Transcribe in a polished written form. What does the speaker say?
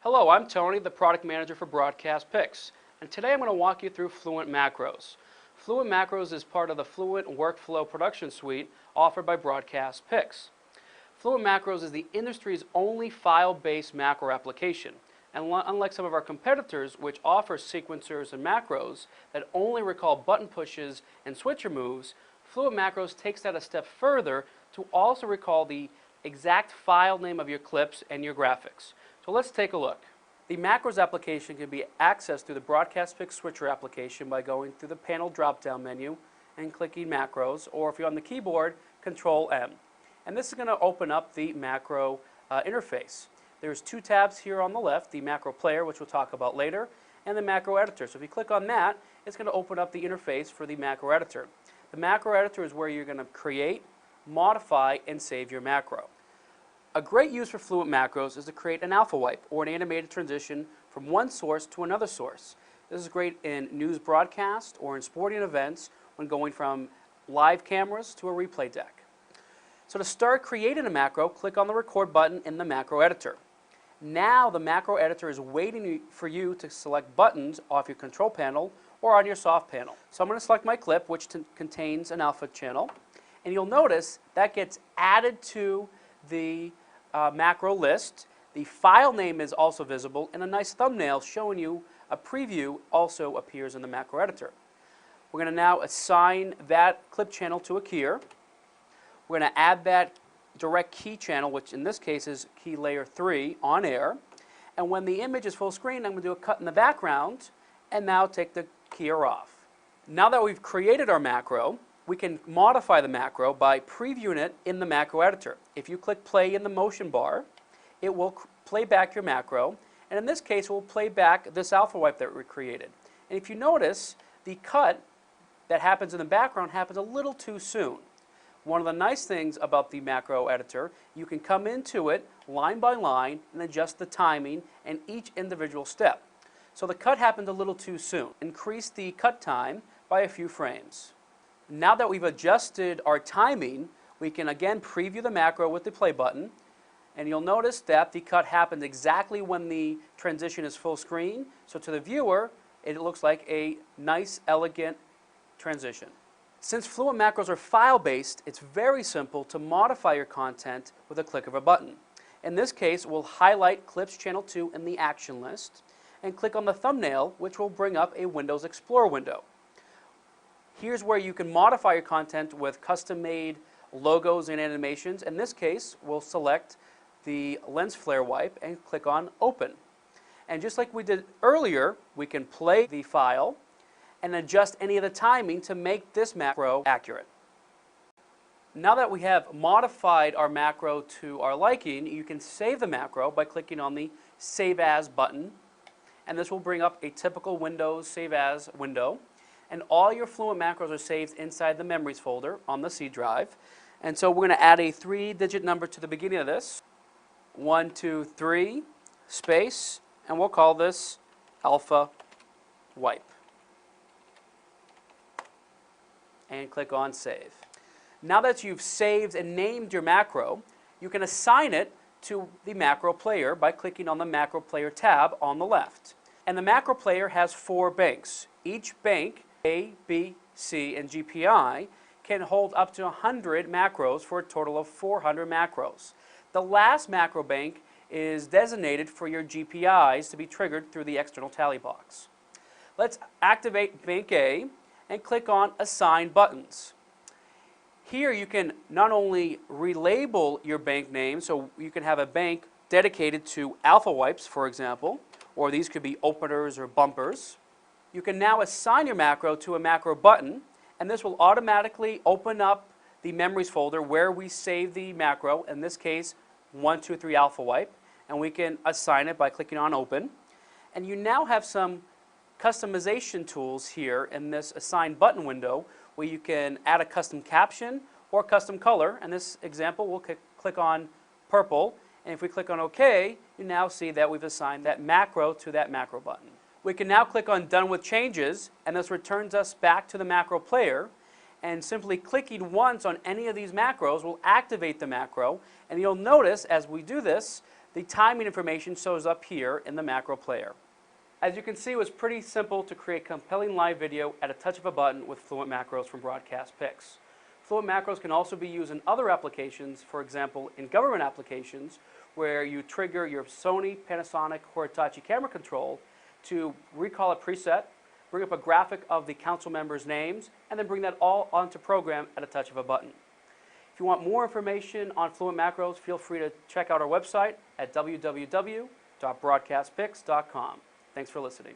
Hello, I'm Tony, the product manager for Broadcast Pix, and today I'm going to walk you through Fluent Macros. Fluent Macros is part of the Fluent Workflow Production Suite offered by Broadcast Pix. Fluent Macros is the industry's only file-based macro application, and unlike some of our competitors which offer sequencers and macros that only recall button pushes and switcher moves, Fluent Macros takes that a step further to also recall the exact file name of your clips and your graphics. So let's take a look. The Macros application can be accessed through the Broadcast Pix switcher application by going through the panel drop-down menu and clicking Macros, or if you're on the keyboard, Control-M. And this is going to open up the macro interface. There's two tabs here on the left, the macro player, which we'll talk about later, and the macro editor. So if you click on that, it's going to open up the interface for the macro editor. The macro editor is where you're going to create, modify, and save your macro. A great use for Fluent Macros is to create an alpha wipe or an animated transition from one source to another source. This is great in news broadcast or in sporting events when going from live cameras to a replay deck. So to start creating a macro, click on the record button in the macro editor. Now the macro editor is waiting for you to select buttons off your control panel or on your soft panel. So I'm going to select my clip, which contains an alpha channel, and you'll notice that gets added to the macro list. The file name is also visible, and a nice thumbnail showing you a preview also appears in the macro editor. We're going to now assign that clip channel to a keyer. We're going to add that direct key channel, which in this case is key layer 3, on air. And when the image is full screen, I'm going to do a cut in the background and now take the keyer off. Now that we've created our macro, we can modify the macro by previewing it in the macro editor. If you click play in the motion bar, it will play back your macro, and in this case it will play back this alpha wipe that we created. And if you notice, the cut that happens in the background happens a little too soon. One of the nice things about the macro editor, you can come into it line by line and adjust the timing and each individual step. So the cut happened a little too soon. Increase the cut time by a few frames. Now that we've adjusted our timing, we can again preview the macro with the play button, and you'll notice that the cut happens exactly when the transition is full screen. So to the viewer, it looks like a nice, elegant transition. Since Fluent Macros are file-based, it's very simple to modify your content with a click of a button. In this case, we'll highlight Clips Channel 2 in the action list and click on the thumbnail, which will bring up a Windows Explorer window. Here's where you can modify your content with custom-made logos and animations. In this case, we'll select the lens flare wipe and click on Open. And just like we did earlier, we can play the file and adjust any of the timing to make this macro accurate. Now that we have modified our macro to our liking, you can save the macro by clicking on the Save As button, and this will bring up a typical Windows Save As window. And all your Fluent Macros are saved inside the Memories folder on the C drive. And so we're going to add a 3-digit number to the beginning of this. 123 space, and we'll call this Alpha Wipe. And click on Save. Now that you've saved and named your macro, you can assign it to the macro player by clicking on the Macro Player tab on the left. And the macro player has 4 banks. Each bank, A, B, C, and GPI, can hold up to 100 macros for a total of 400 macros. The last macro bank is designated for your GPIs to be triggered through the external tally box. Let's activate Bank A and click on Assign Buttons. Here you can not only relabel your bank name, so you can have a bank dedicated to alpha wipes, for example, or these could be openers or bumpers. You can now assign your macro to a macro button, and this will automatically open up the Memories folder where we save the macro, in this case 123 alpha wipe, and we can assign it by clicking on Open. And you now have some customization tools here in this Assign Button window where you can add a custom caption or custom color. In this example, we'll click on purple, and if we click on OK, you now see that we've assigned that macro to that macro button. We can now click on Done with Changes, and this returns us back to the macro player. And simply clicking once on any of these macros will activate the macro. And you'll notice as we do this The timing information shows up here in the macro player. As you can see, it was pretty simple to create compelling live video at a touch of a button with Fluent Macros from Broadcast Pix. Fluent Macros can also be used in other applications, for example, in government applications, where you trigger your Sony, Panasonic, or Hitachi camera control to recall a preset, bring up a graphic of the council members' names, and then bring that all onto program at a touch of a button. If you want more information on Fluent Macros, feel free to check out our website at www.broadcastpix.com. Thanks for listening.